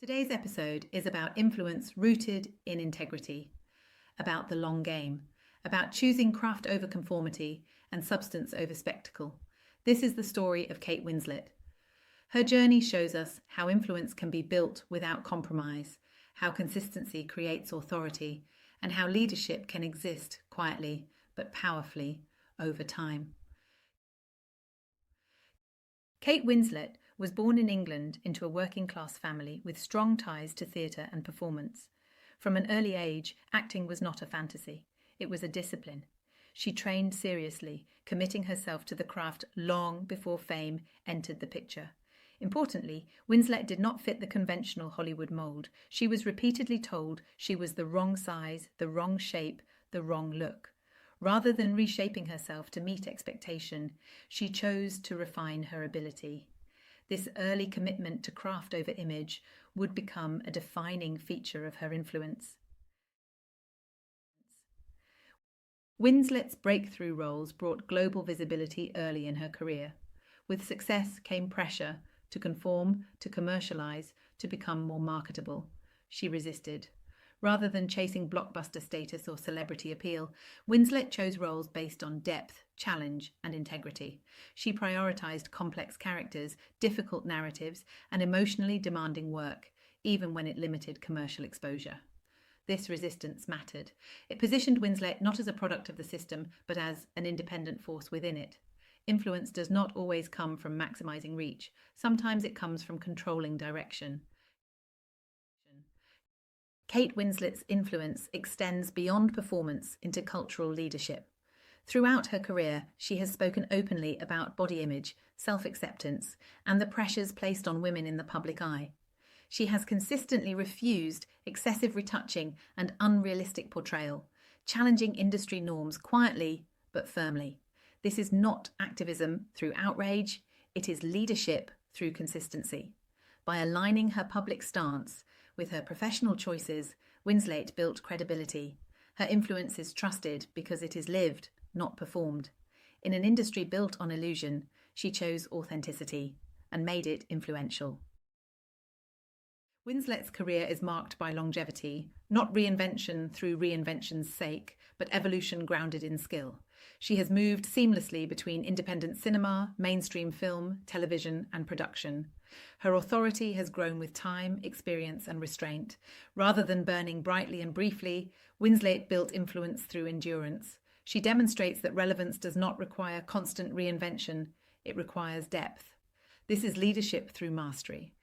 Today's episode is about influence rooted in integrity, about the long game, about choosing craft over conformity and substance over spectacle. This is the story of Kate Winslet. Her journey shows us how influence can be built without compromise, how consistency creates authority, and how leadership can exist quietly but powerfully over time. Kate Winslet was born in England into a working-class family with strong ties to theatre and performance. From an early age, acting was not a fantasy. It was a discipline. She trained seriously, committing herself to the craft long before fame entered the picture. Importantly, Winslet did not fit the conventional Hollywood mould. She was repeatedly told she was the wrong size, the wrong shape, the wrong look. Rather than reshaping herself to meet expectation, she chose to refine her ability. This early commitment to craft over image would become a defining feature of her influence. Winslet's breakthrough roles brought global visibility early in her career. With success came pressure to conform, to commercialize, to become more marketable. She resisted. Rather than chasing blockbuster status or celebrity appeal, Winslet chose roles based on depth, challenge, and integrity. She prioritized complex characters, difficult narratives, and emotionally demanding work, even when it limited commercial exposure. This resistance mattered. It positioned Winslet not as a product of the system, but as an independent force within it. Influence does not always come from maximizing reach. Sometimes it comes from controlling direction. Kate Winslet's influence extends beyond performance into cultural leadership. Throughout her career, she has spoken openly about body image, self-acceptance, and the pressures placed on women in the public eye. She has consistently refused excessive retouching and unrealistic portrayal, challenging industry norms quietly but firmly. This is not activism through outrage, it is leadership through consistency. By aligning her public stance with her professional choices, Winslet built credibility. Her influence is trusted because it is lived, not performed. In an industry built on illusion, she chose authenticity and made it influential. Winslet's career is marked by longevity, not reinvention through reinvention's sake, but evolution grounded in skill. She has moved seamlessly between independent cinema, mainstream film, television, and production. Her authority has grown with time, experience, and restraint. Rather than burning brightly and briefly, Winslet built influence through endurance. She demonstrates that relevance does not require constant reinvention, it requires depth. This is leadership through mastery.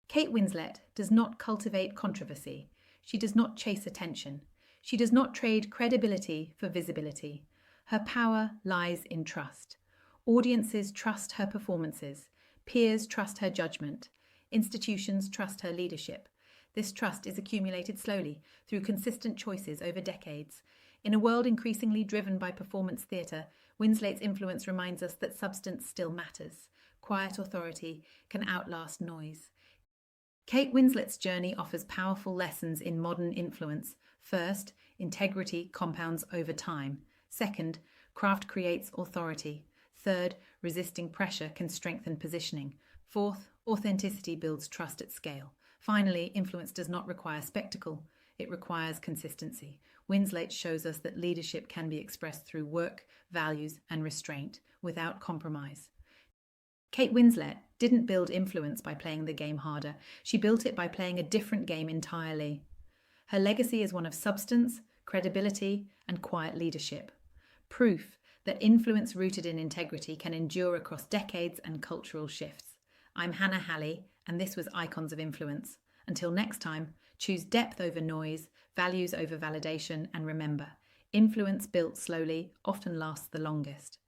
Kate Winslet does not cultivate controversy. She does not chase attention. She does not trade credibility for visibility. Her power lies in trust. Audiences trust her performances. Peers trust her judgment. Institutions trust her leadership. This trust is accumulated slowly through consistent choices over decades. In a world increasingly driven by performance theatre, Winslet's influence reminds us that substance still matters. Quiet authority can outlast noise. Kate Winslet's journey offers powerful lessons in modern influence. First, integrity compounds over time. Second, craft creates authority. Third, resisting pressure can strengthen positioning. Fourth, authenticity builds trust at scale. Finally, influence does not require spectacle. It requires consistency. Winslet shows us that leadership can be expressed through work, values, and restraint without compromise. Kate Winslet didn't build influence by playing the game harder. She built it by playing a different game entirely. Her legacy is one of substance, credibility, and quiet leadership. Proof that influence rooted in integrity can endure across decades and cultural shifts. I'm Hannah Hally, and this was Icons of Influence. Until next time, choose depth over noise, values over validation, and remember, influence built slowly often lasts the longest.